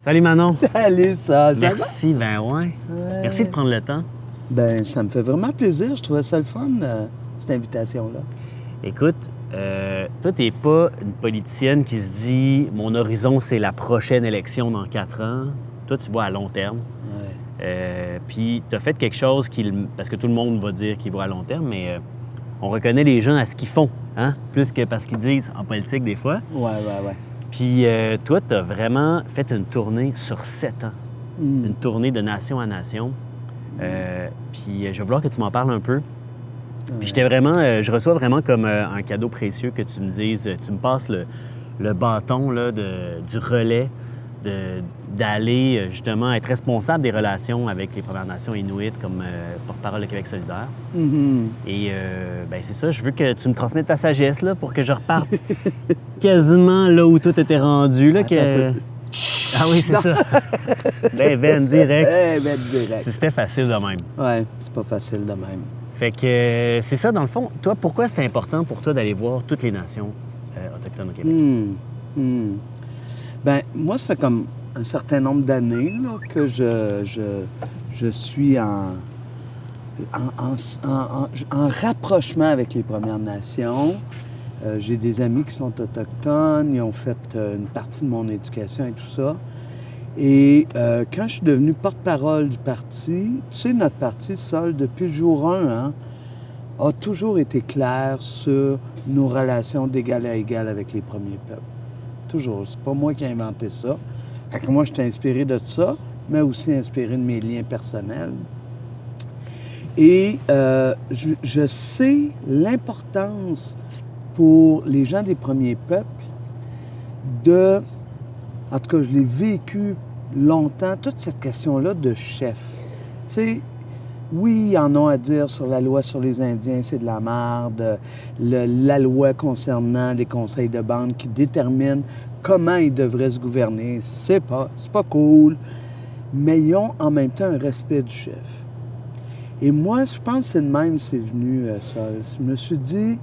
Salut Manon. Salut, ça va? Merci, ben ouais. Merci de prendre le temps. Ben, ça me fait vraiment plaisir. Je trouvais ça le fun, cette invitation-là. Écoute, toi, t'es pas une politicienne qui se dit « Mon horizon, c'est la prochaine élection dans 4 ans. » Toi, tu vois à long terme. Ouais. Puis t'as fait quelque chose parce que tout le monde va dire qu'il va à long terme, mais on reconnaît les gens à ce qu'ils font, hein? Plus que parce qu'ils disent en politique des fois. Ouais. Puis toi, t'as vraiment fait une tournée sur 7 ans. Une tournée de nation à nation. Puis je vais vouloir que tu m'en parles un peu. Puis je reçois vraiment comme un cadeau précieux que tu me dises, tu me passes le bâton là, du relais, d'aller justement être responsable des relations avec les Premières Nations inuites comme porte-parole de Québec solidaire. Et ben c'est ça, je veux que tu me transmettes ta sagesse là, pour que je reparte quasiment là où tout était rendu. Là, Ah oui, c'est ça. Ben direct. C'était facile de même. Ouais, c'est pas facile de même. Fait que c'est ça, dans le fond. Toi, pourquoi c'est important pour toi d'aller voir toutes les nations autochtones au Québec? Ben, moi, ça fait comme un certain nombre d'années là, que je suis en rapprochement avec les Premières Nations. J'ai des amis qui sont autochtones, ils ont fait une partie de mon éducation et tout ça. Et quand je suis devenu porte-parole du parti, tu sais, notre parti, SOL, depuis le jour 1, a toujours été clair sur nos relations d'égal à égal avec les premiers peuples. Toujours. C'est pas moi qui ai inventé ça. Fait que moi, je suis inspiré de ça, mais aussi inspiré de mes liens personnels. Et je sais l'importance pour les gens des premiers peuples en tout cas, je l'ai vécu longtemps, toute cette question-là de chef. Tu sais, oui, ils en ont à dire sur la loi sur les Indiens, c'est de la merde. La loi concernant les conseils de bande qui déterminent comment ils devraient se gouverner, c'est pas cool. Mais ils ont en même temps un respect du chef. Et moi, je pense que c'est de même c'est venu, ça. Je me suis dit,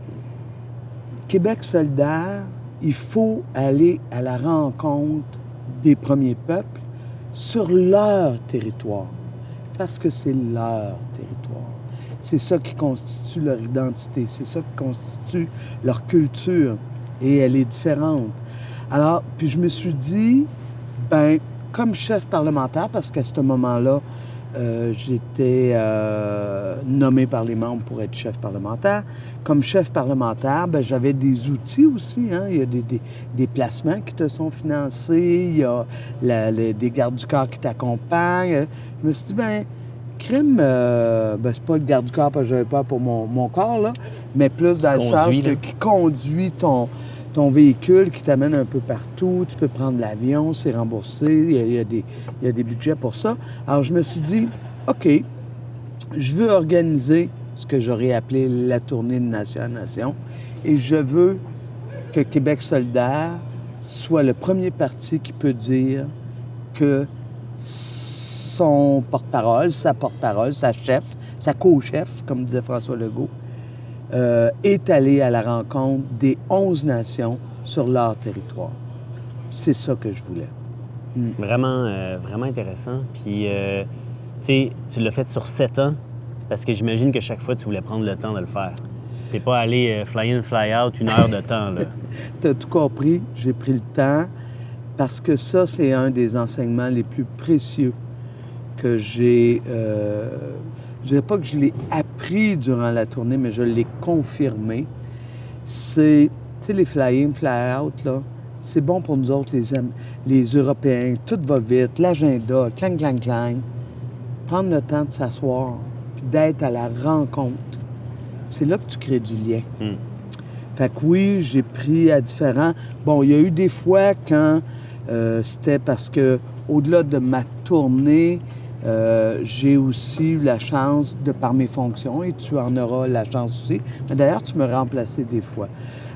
Québec solidaire, il faut aller à la rencontre des premiers peuples sur leur territoire, parce que c'est leur territoire. C'est ça qui constitue leur identité, c'est ça qui constitue leur culture, et elle est différente. Alors, puis je me suis dit, ben, comme chef parlementaire, parce qu'à ce moment-là, j'étais nommé par les membres pour être chef parlementaire. Comme chef parlementaire, ben, j'avais des outils aussi. Hein? Il y a des placements qui te sont financés, il y a des gardes du corps qui t'accompagnent. Je me suis dit, ben, crime, c'est pas le garde du corps parce que j'avais peur pour mon corps, là, mais plus dans le sens qui conduit ton véhicule, qui t'amène un peu partout. Tu peux prendre l'avion, c'est remboursé. Il y a des budgets pour ça. Alors, je me suis dit, OK, je veux organiser ce que j'aurais appelé la tournée de nation à nation. Et je veux que Québec solidaire soit le premier parti qui peut dire que son porte-parole, sa chef, sa co-chef, comme disait François Legault, est allé à la rencontre des 11 nations sur leur territoire. C'est ça que je voulais. Vraiment intéressant. Puis, tu sais, tu l'as fait sur 7 ans. C'est parce que j'imagine que chaque fois, tu voulais prendre le temps de le faire. T'es pas allé fly in, fly out 1 heure de temps, là. T'as tout compris. J'ai pris le temps parce que ça, c'est un des enseignements les plus précieux que j'ai... je dirais pas que je l'ai appris durant la tournée, mais je l'ai confirmé. C'est, tu sais, les fly-in, fly-out, là, c'est bon pour nous autres, les Européens. Tout va vite, l'agenda, clang, clang, clang. Prendre le temps de s'asseoir, puis d'être à la rencontre. C'est là que tu crées du lien. Fait que oui, j'ai pris à différents... Bon, il y a eu des fois quand c'était parce que, au-delà de ma tournée, j'ai aussi eu la chance, de par mes fonctions, et tu en auras la chance aussi, mais d'ailleurs, tu me remplaçais des fois,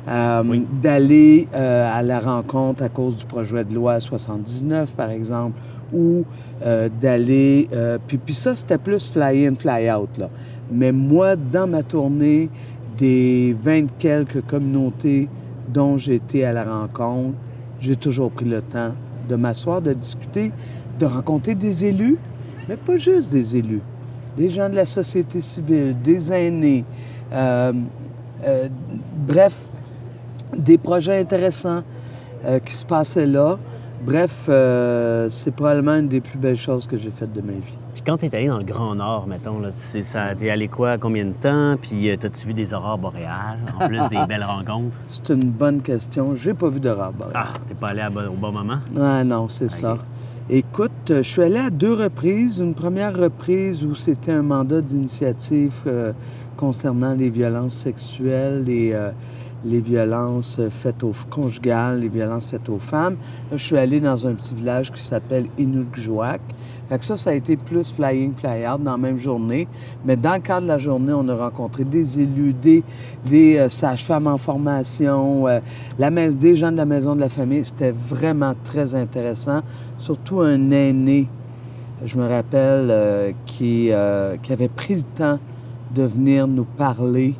d'aller à la rencontre à cause du projet de loi 79, par exemple, ou d'aller... puis ça, c'était plus fly-in, fly-out, là. Mais moi, dans ma tournée, des 20 quelques communautés dont j'ai été à la rencontre, j'ai toujours pris le temps de m'asseoir, de discuter, de rencontrer des élus, mais pas juste des élus, des gens de la société civile, des aînés, bref, des projets intéressants qui se passaient là. Bref, c'est probablement une des plus belles choses que j'ai faites de ma vie. Puis quand tu es allé dans le Grand Nord, mettons, là, t'es allé quoi, combien de temps? Puis t'as-tu vu des aurores boréales, en plus des belles rencontres? C'est une bonne question. J'ai pas vu d'aurore boréale. Ah, t'es pas allé au bon moment? Ah non, c'est ça. Écoute, je suis allé à 2 reprises. Une première reprise où c'était un mandat d'initiative concernant les violences sexuelles et les violences faites aux conjugales, les violences faites aux femmes. Là, je suis allé dans un petit village qui s'appelle Inukjuak. Fait que ça a été plus fly-in, fly-out dans la même journée. Mais dans le cadre de la journée, on a rencontré des élus, des sages-femmes en formation, des gens de la maison de la famille. C'était vraiment très intéressant. Surtout un aîné, je me rappelle, qui avait pris le temps de venir nous parler.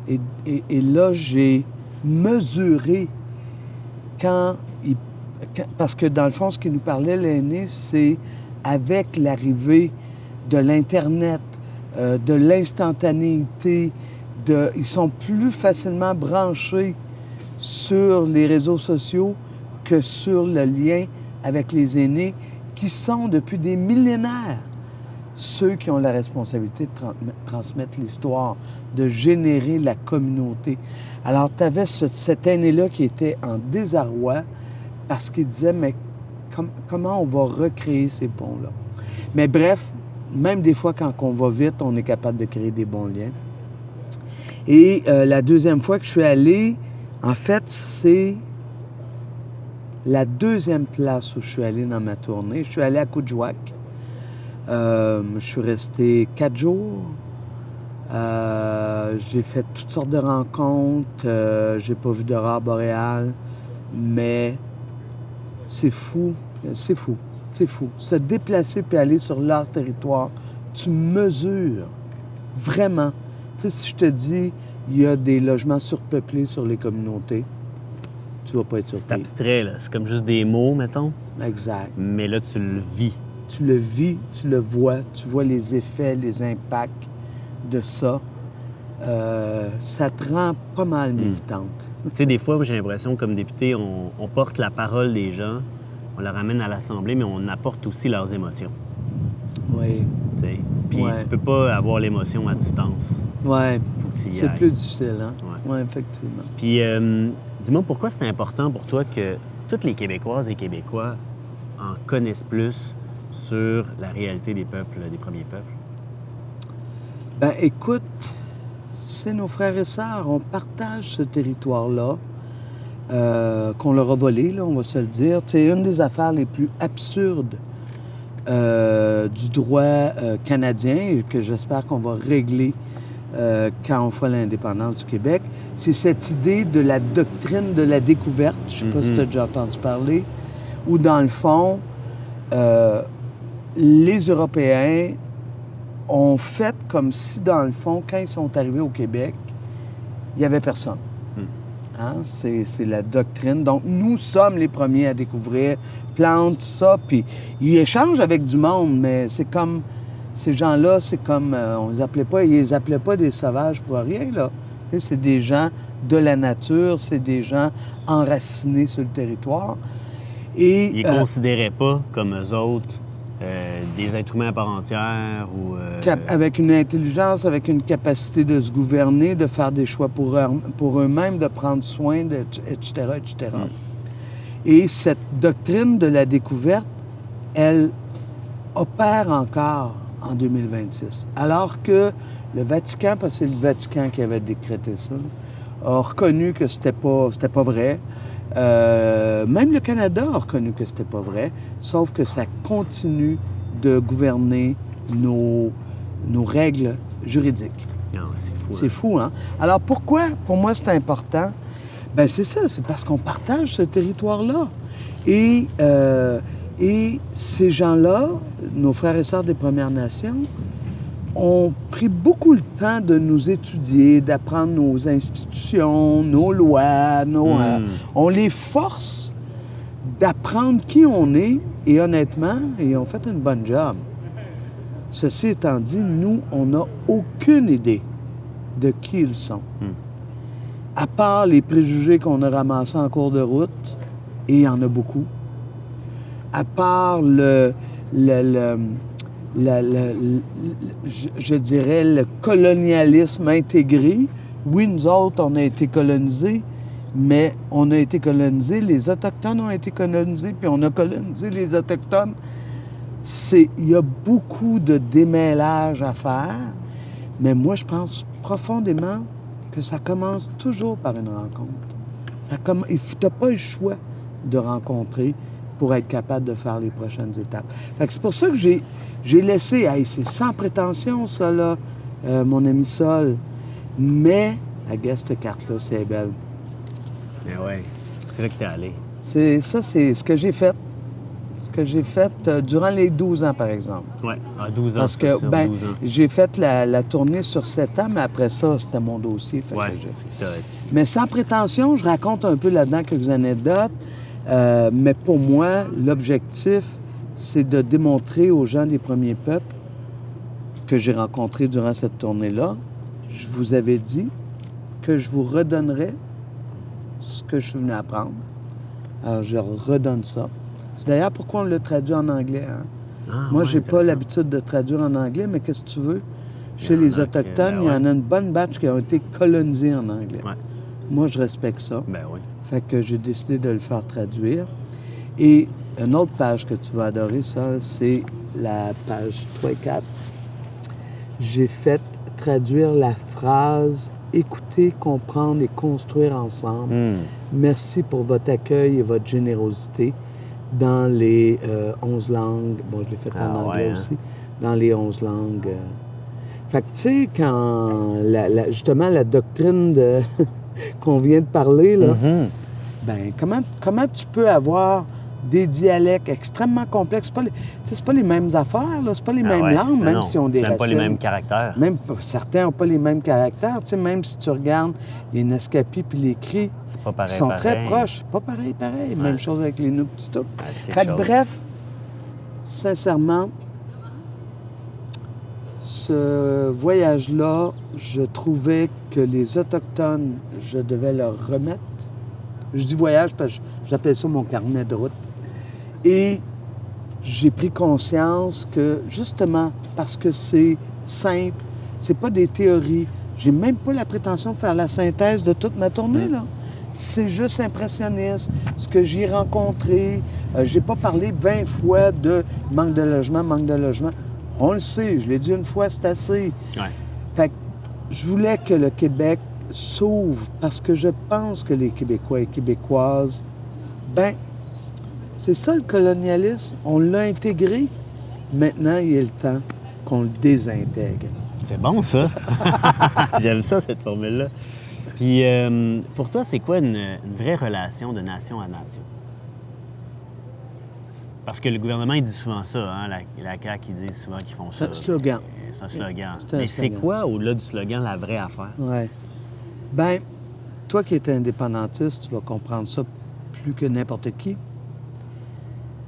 Et là, j'ai mesuré parce que dans le fond, ce qui nous parlait, l'aîné, c'est avec l'arrivée de l'Internet, de l'instantanéité, ils sont plus facilement branchés sur les réseaux sociaux que sur le lien avec les aînés, qui sont depuis des millénaires ceux qui ont la responsabilité de transmettre l'histoire, de générer la communauté. Alors, tu avais cet aîné-là qui était en désarroi parce qu'il disait, mais comment on va recréer ces ponts-là? Mais bref, même des fois, quand on va vite, on est capable de créer des bons liens. Et la deuxième fois que je suis allé, en fait, c'est la deuxième place où je suis allé dans ma tournée. Je suis allé à Kuujjuaq. Je suis resté 4 jours. J'ai fait toutes sortes de rencontres. J'ai pas vu d'aurore boréale. Mais c'est fou. C'est fou. C'est fou. Se déplacer puis aller sur leur territoire, tu mesures vraiment. Tu sais, si je te dis, il y a des logements surpeuplés sur les communautés, tu vas pas être surpris. C'est abstrait, là. C'est comme juste des mots, mettons. Exact. Mais là, tu le vis. Tu le vis, tu le vois, tu vois les effets, les impacts de ça. Ça te rend pas mal militante. Tu sais, des fois, moi, j'ai l'impression, comme député, on porte la parole des gens, on la ramène à l'Assemblée, mais on apporte aussi leurs émotions. Oui. Tu sais. Puis tu peux pas avoir l'émotion à distance. Oui. Faut que tu y C'est ailles. plus difficile, hein? Ouais. Oui, effectivement. Puis, dis-moi, pourquoi c'est important pour toi que toutes les Québécoises et Québécois en connaissent plus sur la réalité des peuples, des premiers peuples? Ben, écoute, c'est nos frères et sœurs. On partage ce territoire-là, qu'on leur a volé, là, on va se le dire. C'est une des affaires les plus absurdes du droit canadien et que j'espère qu'on va régler quand on fera l'indépendance du Québec. C'est cette idée de la doctrine de la découverte, je ne sais pas si tu as déjà entendu parler, où dans le fond, les Européens ont fait comme si, dans le fond, quand ils sont arrivés au Québec, il n'y avait personne. Hein? C'est la doctrine. Donc, nous sommes les premiers à découvrir plantes, tout ça, puis ils échangent avec du monde, mais c'est comme... Ces gens-là, c'est comme... ils les appelaient pas des sauvages pour rien, là. C'est des gens de la nature, c'est des gens enracinés sur le territoire. Et, ils ne considéraient pas, comme eux autres, des êtres humains à part entière ou... Avec une intelligence, avec une capacité de se gouverner, de faire des choix pour eux-mêmes, de prendre soin, etc., etc. Et cette doctrine de la découverte, elle opère encore en 2026. Alors que le Vatican, parce que c'est le Vatican qui avait décrété ça, a reconnu que c'était pas vrai. Même le Canada a reconnu que c'était pas vrai, sauf que ça continue de gouverner nos règles juridiques. Non, c'est fou. C'est fou, hein? Alors pourquoi, pour moi, c'est important? Bien, c'est ça, c'est parce qu'on partage ce territoire-là. Et ces gens-là, nos frères et sœurs des Premières Nations, ont pris beaucoup le temps de nous étudier, d'apprendre nos institutions, nos lois, on les force d'apprendre qui on est, et honnêtement, ils ont fait une bonne job. Ceci étant dit, nous, on n'a aucune idée de qui ils sont. À part les préjugés qu'on a ramassés en cours de route, et il y en a beaucoup. À part je dirais, le colonialisme intégré. Oui, nous autres, on a été colonisés, mais on a été colonisés, les Autochtones ont été colonisés, puis on a colonisé les Autochtones. Il y a beaucoup de démêlage à faire, mais moi, je pense profondément que ça commence toujours par une rencontre. Tu n'as pas le choix de rencontrer pour être capable de faire les prochaines étapes. Fait que c'est pour ça que j'ai laissé... Hey, c'est sans prétention, ça, là, mon ami Sol. Mais, à cette carte-là, c'est belle. Mais ouais, c'est là que t'es allé. C'est ce que j'ai fait. Ce que j'ai fait durant les 12 ans, par exemple. Oui, à 12 ans, Parce que, ça, 12 ans. j'ai fait la tournée sur 7 ans, mais après ça, c'était mon dossier. Fait que j'ai fait. Mais sans prétention, je raconte un peu là-dedans quelques anecdotes. Mais pour moi, l'objectif, c'est de démontrer aux gens des premiers peuples que j'ai rencontrés durant cette tournée-là, je vous avais dit que je vous redonnerais ce que je suis venu apprendre. Alors, je redonne ça. C'est d'ailleurs pourquoi on l'a traduit en anglais. Hein? Moi, j'ai pas l'habitude de traduire en anglais, mais qu'est-ce que tu veux? Chez les Autochtones, il y en a une bonne batch qui ont été colonisés en anglais. Ouais. Moi, je respecte ça. Ben oui. Fait que j'ai décidé de le faire traduire. Et une autre page que tu vas adorer, ça, c'est la page 3 et 4. J'ai fait traduire la phrase « Écouter, comprendre et construire ensemble. Merci pour votre accueil et votre générosité » dans les 11 langues. Bon, je l'ai fait en anglais aussi. Dans les 11 langues. Fait que, tu sais, quand justement la doctrine qu'on vient de parler, là, ben comment tu peux avoir des dialectes extrêmement complexes? C'est pas les mêmes affaires, là, c'est pas les mêmes langues, même si on des racines. C'est pas les mêmes caractères. Même certains n'ont pas les mêmes caractères. Tu sais, même si tu regardes les Naskapi puis les Cris, ils sont très proches. C'est pas pareil. Ouais. Même chose avec les Nuktitut. Bref, sincèrement, ce voyage-là, je trouvais que les Autochtones, je devais leur remettre. Je dis voyage parce que j'appelle ça mon carnet de route. Et j'ai pris conscience que, justement, parce que c'est simple, c'est pas des théories, j'ai même pas la prétention de faire la synthèse de toute ma tournée, là. C'est juste impressionniste, ce que j'ai rencontré. J'ai pas parlé 20 fois de manque de logement. On le sait, je l'ai dit une fois, c'est assez. Ouais. Fait que je voulais que le Québec s'ouvre parce que je pense que les Québécois et Québécoises, ben, c'est ça le colonialisme. On l'a intégré. Maintenant, il est le temps qu'on le désintègre. C'est bon, ça. J'aime ça, cette formule-là. Puis, pour toi, c'est quoi une vraie relation de nation à nation? Parce que le gouvernement, il dit souvent ça, hein? La CAQ, ils disent souvent qu'ils font ça. C'est un slogan. C'est un slogan. Mais c'est quoi, au-delà du slogan, la vraie affaire? Oui. Bien, toi qui es indépendantiste, tu vas comprendre ça plus que n'importe qui.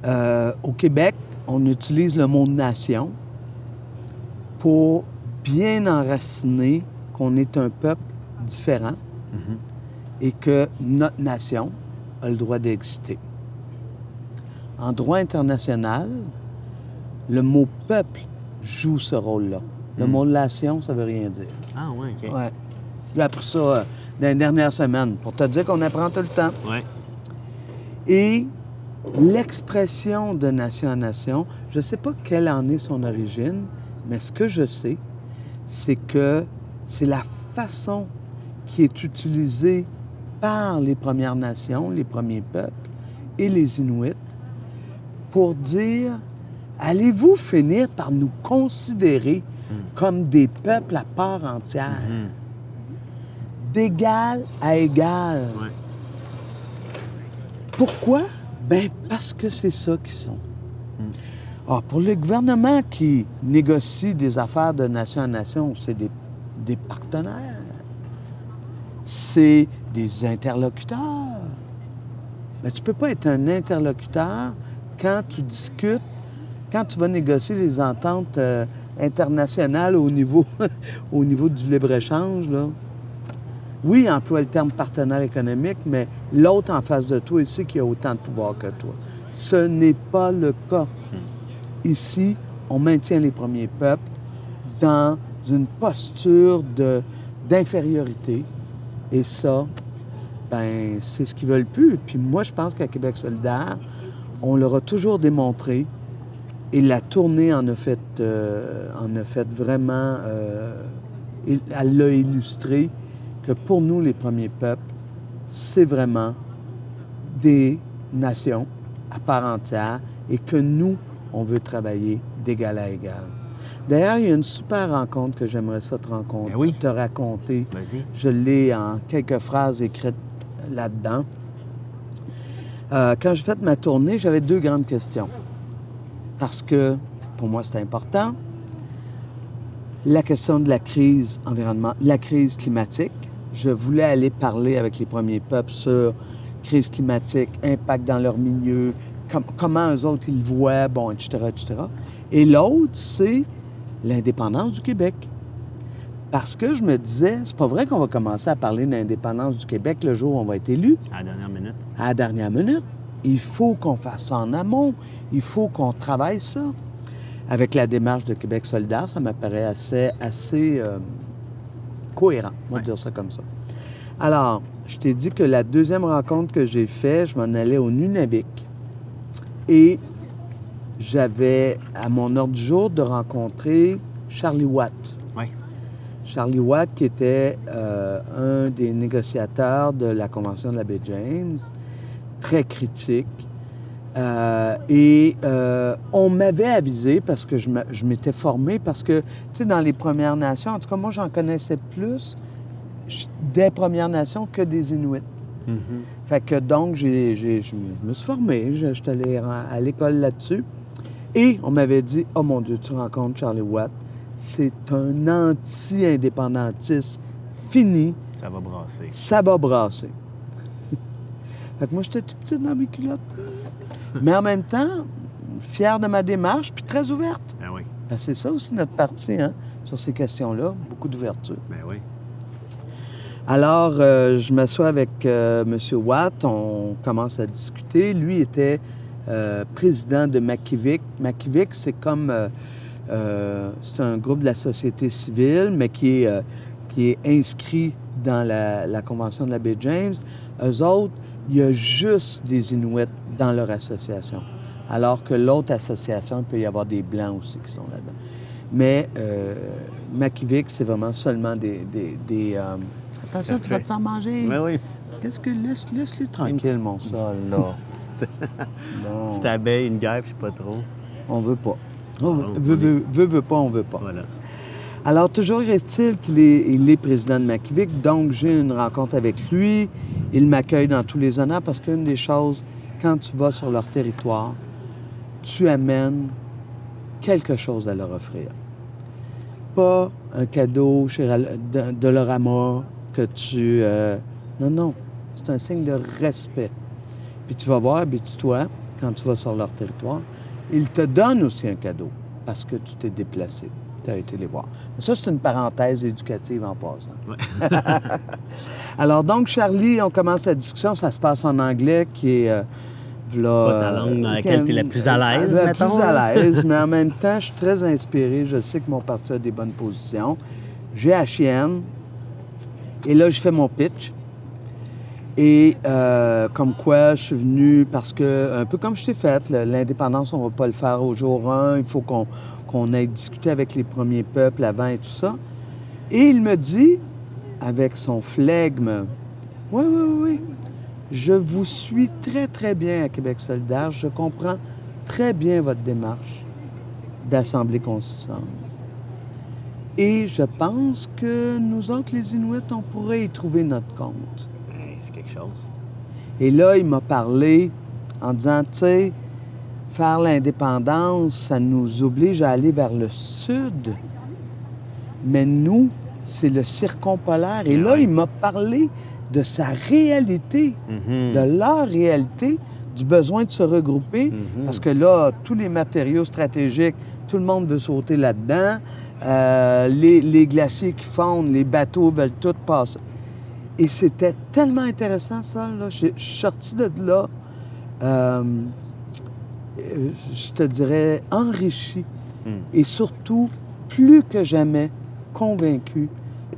Au Québec, on utilise le mot « nation » pour bien enraciner qu'on est un peuple différent et que notre nation a le droit d'exister. En droit international, le mot « peuple » joue ce rôle-là. Le mot « nation », ça veut rien dire. Ah oui, OK. Ouais. J'ai appris ça dans les dernières semaines, pour te dire qu'on apprend tout le temps. Oui. Et l'expression de nation à nation, je ne sais pas quelle en est son origine, mais ce que je sais, c'est que c'est la façon qui est utilisée par les Premières Nations, les premiers peuples et les Inuits pour dire « Allez-vous finir par nous considérer comme des peuples à part entière? D'égal à égal. Ouais. Pourquoi? Bien, parce que c'est ça qu'ils sont. Pour le gouvernement qui négocie des affaires de nation à nation, c'est des partenaires. C'est des interlocuteurs. Mais tu ne peux pas être un interlocuteur quand tu discutes, quand tu vas négocier les ententes internationales au niveau, au niveau du libre-échange, là. Oui, emploie le terme partenaire économique, mais l'autre en face de toi, il sait qu'il a autant de pouvoir que toi. Ce n'est pas le cas. Ici, on maintient les premiers peuples dans une posture d'infériorité. Et ça, ben c'est ce qu'ils veulent plus. Puis moi, je pense qu'à Québec solidaire, on leur a toujours démontré, et la tournée en a fait vraiment, elle l'a illustré, que pour nous, les premiers peuples, c'est vraiment des nations à part entière et que nous, on veut travailler d'égal à égal. D'ailleurs, il y a une super rencontre que j'aimerais ça te raconter. Vas-y. Je l'ai en quelques phrases écrites là-dedans. Quand j'ai fait ma tournée, j'avais 2 grandes questions. Parce que, pour moi, c'est important. La question de la crise environnementale, la crise climatique. Je voulais aller parler avec les premiers peuples sur crise climatique, impact dans leur milieu, comment eux autres ils le voient, bon, etc., etc. Et l'autre, c'est l'indépendance du Québec. Parce que je me disais, c'est pas vrai qu'on va commencer à parler de l'indépendance du Québec le jour où on va être élu. À la dernière minute. À la dernière minute. Il faut qu'on fasse ça en amont. Il faut qu'on travaille ça. Avec la démarche de Québec solidaire, ça m'apparaît assez cohérent, on va dire ça comme ça. Alors, je t'ai dit que la deuxième rencontre que j'ai faite, je m'en allais au Nunavik. Et j'avais à mon ordre du jour de rencontrer Charlie Watt. Oui. Charlie Watt, qui était un des négociateurs de la Convention de la baie James, très critique. On m'avait avisé, parce que je m'étais formé, parce que, tu sais, dans les Premières Nations, en tout cas, moi, j'en connaissais plus des Premières Nations que des Inuits. Mm-hmm. Fait que donc, je me suis formé, je suis allé à l'école là-dessus. Et on m'avait dit, « Oh mon Dieu, tu rencontres Charlie Watt, c'est un anti-indépendantiste fini. Ça va brasser. Ça va brasser. » Fait que moi, j'étais tout petit dans mes culottes. Mais en même temps, fier de ma démarche, puis très ouverte. Ben oui. Ben, c'est ça aussi notre parti, hein, sur ces questions-là, beaucoup d'ouverture. Ben oui. Alors, je m'assois avec M. Watt, on commence à discuter. Lui était président de Makivik. Makivik, c'est comme... c'est un groupe de la société civile, mais qui est inscrit dans la Convention de la baie James. Eux autres, il y a juste des Inuits dans leur association. Alors que l'autre association, il peut y avoir des Blancs aussi qui sont là-dedans. Mais Makivik, c'est vraiment seulement des Attention, tu vas te faire manger. Oui, oui. Qu'est-ce que... Laisse-le tranquille, mon sol, là. Bon. Petite abeille, une guêpe, je sais pas trop. On veut pas. Veut pas, on veut pas. Voilà. Alors, toujours reste-t-il qu'il est président de Makivik, donc j'ai une rencontre avec lui. Il m'accueille dans tous les honneurs parce qu'une des choses, quand tu vas sur leur territoire, tu amènes quelque chose à leur offrir. Pas un cadeau de Dolorama que tu... Non. C'est un signe de respect. Puis tu vas voir, habitue-toi, quand tu vas sur leur territoire, ils te donnent aussi un cadeau parce que tu t'es déplacé. Tu as été les voir. Ça, c'est une parenthèse éducative en passant. Ouais. Alors, donc, Charlie, on commence la discussion. Ça se passe en anglais, qui est... pas ta langue dans laquelle tu es la plus à l'aise, mettons. Plus à l'aise, mais en même temps, je suis très inspiré. Je sais que mon parti a des bonnes positions. J'ai la chienne. Et là, je fais mon pitch. Et comme quoi, je suis venu parce que, un peu comme je t'ai fait, l'indépendance, on ne va pas le faire au jour 1. Il faut qu'on aille discuter avec les premiers peuples avant et tout ça. Et il me dit, avec son flegme, « Oui, je vous suis très, très bien à Québec solidaire. Je comprends très bien votre démarche d'Assemblée constituante. Et je pense que nous autres, les Inuits, on pourrait y trouver notre compte. » C'est quelque chose. Et là, il m'a parlé en disant, tu sais, faire l'indépendance, ça nous oblige à aller vers le sud. Mais nous, c'est le circumpolaire. Et là, il m'a parlé de sa réalité, de leur réalité, du besoin de se regrouper, parce que là, tous les matériaux stratégiques, tout le monde veut sauter là-dedans. Les glaciers qui fondent, les bateaux veulent tout passer. Et c'était tellement intéressant, ça. Là. Je suis sorti de là, je te dirais, enrichi. Et surtout, plus que jamais, convaincu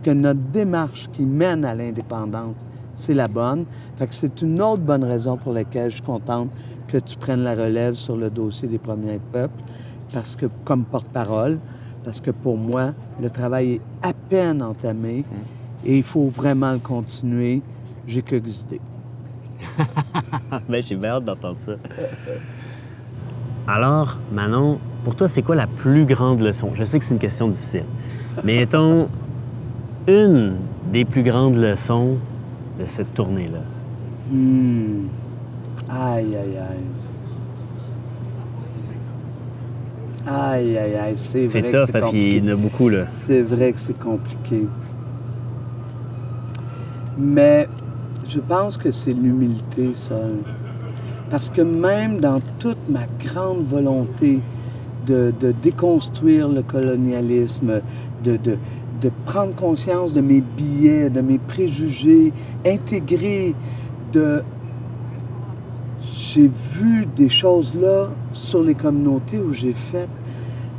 que notre démarche qui mène à l'indépendance, c'est la bonne. Fait que c'est une autre bonne raison pour laquelle je suis contente que tu prennes la relève sur le dossier des Premiers Peuples, parce que, comme porte-parole, parce que pour moi, le travail est à peine entamé et il faut vraiment le continuer. J'ai quelques idées. Bien, j'ai bien hâte d'entendre ça. Alors, Manon, pour toi, c'est quoi la plus grande leçon? Je sais que c'est une question difficile, mais mettons une des plus grandes leçons de cette tournée-là. Aïe, aïe, aïe. Aïe, aïe, aïe, c'est vrai que c'est tough parce qu'il y en a beaucoup, là. C'est vrai que c'est compliqué. Mais je pense que c'est l'humilité, ça. Parce que même dans toute ma grande volonté de déconstruire le colonialisme, de prendre conscience de mes biais, de mes préjugés, intégrer J'ai vu des choses là sur les communautés où j'ai fait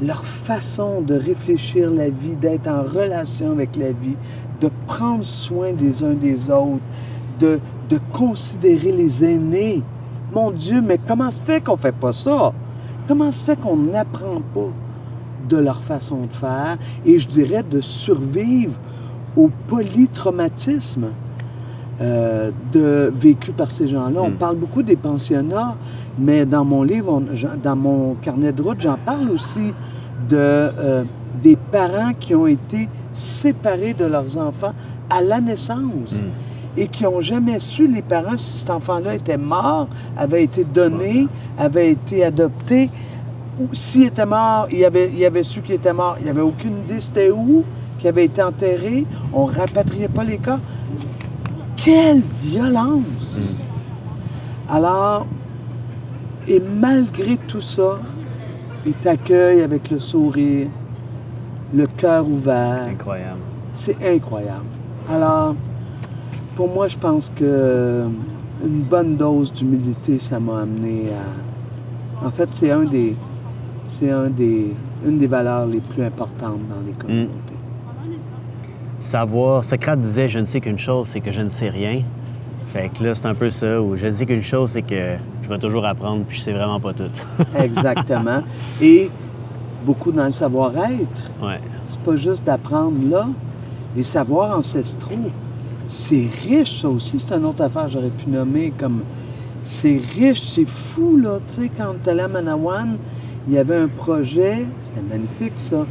leur façon de réfléchir la vie, d'être en relation avec la vie, de prendre soin des uns des autres, de considérer les aînés. Mon Dieu, mais comment se fait qu'on ne fait pas ça? Comment se fait qu'on n'apprend pas de leur façon de faire? Et je dirais de au polytraumatisme vécu par ces gens-là. On parle beaucoup des pensionnats, mais dans mon livre, dans mon carnet de route, j'en parle aussi des parents qui ont été séparés de leurs enfants à la naissance et qui n'ont jamais su, les parents, si cet enfant-là était mort, avait été donné, avait été adopté. Ou s'il était mort, il avait su qu'il était mort. Il n'y avait aucune idée c'était où, qu'il avait été enterré. On ne rapatriait pas les cas. Quelle violence! Alors, et malgré tout ça, ils t'accueillent avec le sourire, le cœur ouvert. Incroyable. C'est incroyable. Alors, pour moi, je pense que une bonne dose d'humilité, ça m'a amené à... En fait, c'est une des valeurs les plus importantes dans les communautés. Socrate disait « Je ne sais qu'une chose, c'est que je ne sais rien ». Fait que là, c'est un peu ça, où je ne sais qu'une chose, c'est que je vais toujours apprendre, puis je sais vraiment pas tout. Exactement. Et beaucoup dans le savoir-être. Ouais. C'est pas juste d'apprendre là. Les savoirs ancestraux, c'est riche, ça aussi. C'est une autre affaire que j'aurais pu nommer comme... C'est riche, c'est fou, là. Tu sais, quand tu allais à Manawan, il y avait un projet, c'était magnifique, ça,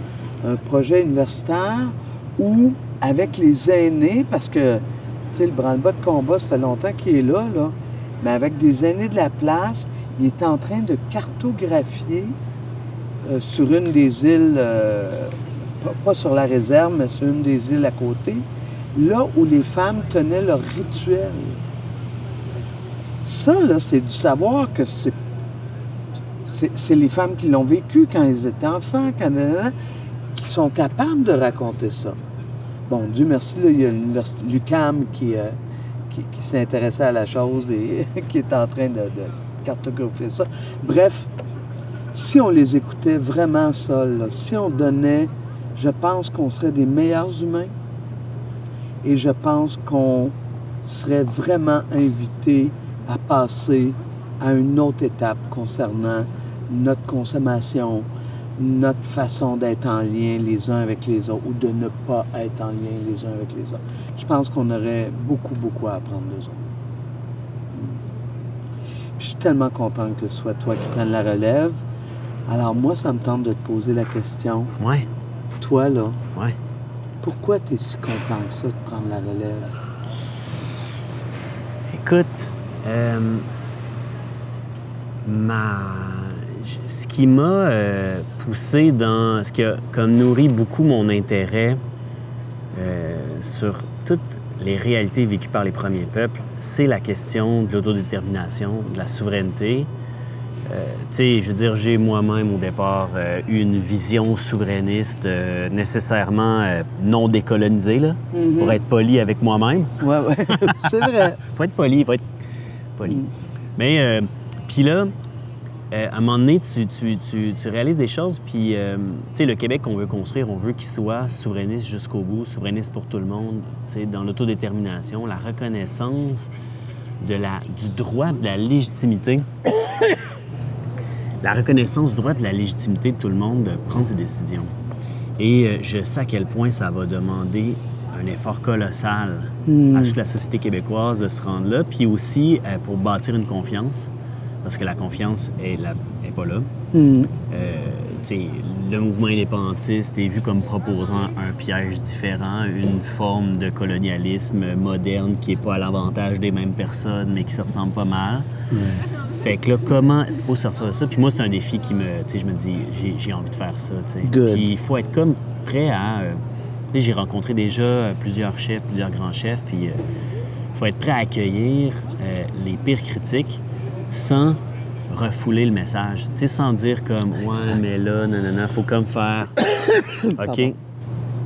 un projet universitaire où, avec les aînés, parce que, tu sais, le branle-bas de combat, ça fait longtemps qu'il est là, mais avec des aînés de la place, il est en train de cartographier sur une des îles, pas sur la réserve, mais sur une des îles à côté, là où les femmes tenaient leur rituel. Ça, là, c'est du savoir que c'est les femmes qui l'ont vécu quand elles étaient enfants, qui sont capables de raconter ça. Bon, Dieu merci, là, il y a l'université l'UQAM qui s'est intéressé à la chose et qui est en train de cartographier ça. Bref, si on les écoutait vraiment ça, là, si on donnait, je pense qu'on serait des meilleurs humains et je pense qu'on serait vraiment invités à passer à une autre étape concernant notre consommation, notre façon d'être en lien les uns avec les autres ou de ne pas être en lien les uns avec les autres. Je pense qu'on aurait beaucoup, beaucoup à apprendre d'eux autres. Puis je suis tellement contente que ce soit toi qui prennes la relève. Alors moi, ça me tente de te poser la question. Ouais. Toi, là, ouais. Pourquoi tu es si content que ça de prendre la relève? Écoute, ce qui m'a poussé ce qui a comme nourri beaucoup mon intérêt sur toute les réalités vécues par les premiers peuples, c'est la question de l'autodétermination, de la souveraineté. Tu sais, je veux dire, j'ai moi-même au départ eu une vision souverainiste nécessairement non décolonisée, là, pour être poli avec moi-même. Ouais, c'est vrai. Faut être poli, faut être poli. Mais, puis là, à un moment donné, tu réalises des choses, puis, tu sais, le Québec qu'on veut construire, on veut qu'il soit souverainiste jusqu'au bout, souverainiste pour tout le monde, tu sais, dans l'autodétermination, la reconnaissance du droit de la légitimité. La reconnaissance du droit de la légitimité de tout le monde de prendre ses décisions. Et je sais à quel point ça va demander un effort colossal à toute la société québécoise de se rendre là, puis aussi pour bâtir une confiance, parce que la confiance est pas là. Le mouvement indépendantiste est vu comme proposant un piège différent, une forme de colonialisme moderne qui n'est pas à l'avantage des mêmes personnes, mais qui se ressemble pas mal. Fait que là, comment il faut sortir de ça? Puis moi, c'est un défi qui me... Tu sais, je me dis, j'ai envie de faire ça, tu sais. Puis il faut être comme prêt à... j'ai rencontré déjà plusieurs chefs, plusieurs grands chefs, puis il faut être prêt à accueillir les pires critiques sans refouler le message. Tu sais, sans dire comme, ouais, mais là, non, faut comme faire, OK,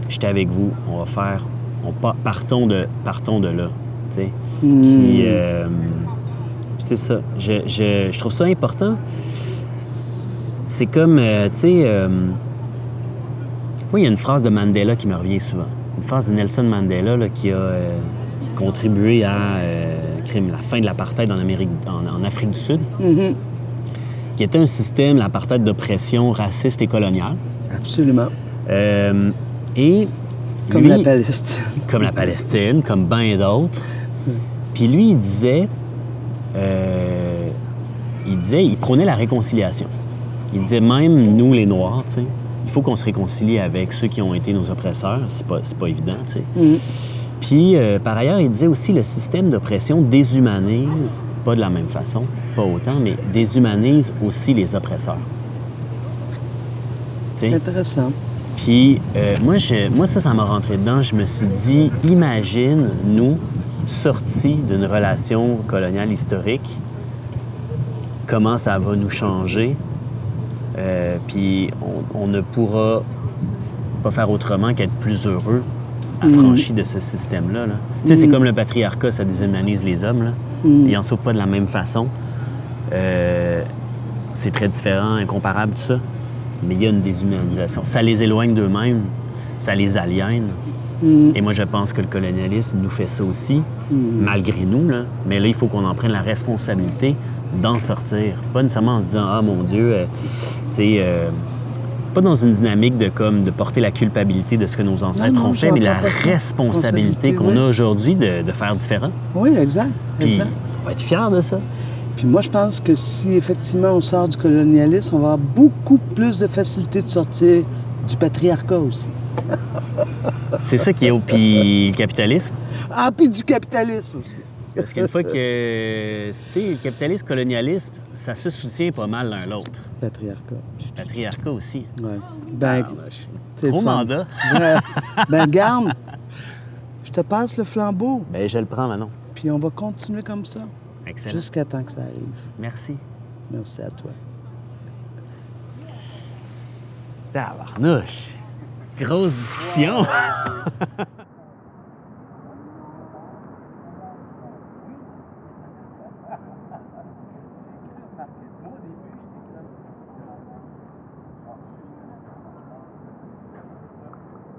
j'étais avec vous, on va faire, partons de là, tu sais. Puis, c'est ça. Je trouve ça important. C'est comme, tu sais, oui, il y a une phrase de Mandela qui me revient souvent. Une phrase de Nelson Mandela là, qui a contribué à la fin de l'apartheid en Afrique du Sud, qui était un système, l'apartheid, d'oppression raciste et coloniale. Absolument. Et comme lui, la Palestine. Comme la Palestine, comme bien d'autres. Puis lui, il disait, il prônait la réconciliation. Il disait, même nous, les Noirs, tu sais, il faut qu'on se réconcilie avec ceux qui ont été nos oppresseurs. C'est pas évident, tu sais. Puis, par ailleurs, il disait aussi le système d'oppression déshumanise, pas de la même façon, pas autant, mais déshumanise aussi les oppresseurs. T'sais? Intéressant. Puis, moi, ça m'a rentré dedans. Je me suis dit, imagine, nous, sortis d'une relation coloniale historique, comment ça va nous changer. Puis, on ne pourra pas faire autrement qu'être plus heureux affranchi de ce système-là. Là. Tu sais, c'est comme le patriarcat, ça déshumanise les hommes. Là. Ils n'en sauvent pas de la même façon. C'est très différent, incomparable, tout ça. Mais il y a une déshumanisation. Ça les éloigne d'eux-mêmes, ça les aliène. Et moi, je pense que le colonialisme nous fait ça aussi, malgré nous. Là. Mais là, il faut qu'on en prenne la responsabilité d'en sortir. Pas nécessairement en se disant « Ah, mon Dieu, tu sais... pas dans une dynamique de porter la culpabilité de ce que nos ancêtres ont fait, mais la responsabilité qu'on a aujourd'hui de faire différent. Oui, exact. Puis, on va être fiers de ça. Puis moi, je pense que si effectivement on sort du colonialisme, on va avoir beaucoup plus de facilité de sortir du patriarcat aussi. C'est ça qui est au... Puis le capitalisme. Ah, puis du capitalisme aussi. Parce qu'une fois que, tu sais, le capitalisme, colonialisme, ça se soutient pas mal l'un l'autre. Patriarcat aussi. Oui. Ben, gros mandat. Ben, garde, je te passe le flambeau. Ben, je le prends, Manon. Puis on va continuer comme ça. Excellent. Jusqu'à temps que ça arrive. Merci. Merci à toi. Tabarnouche. Grosse discussion.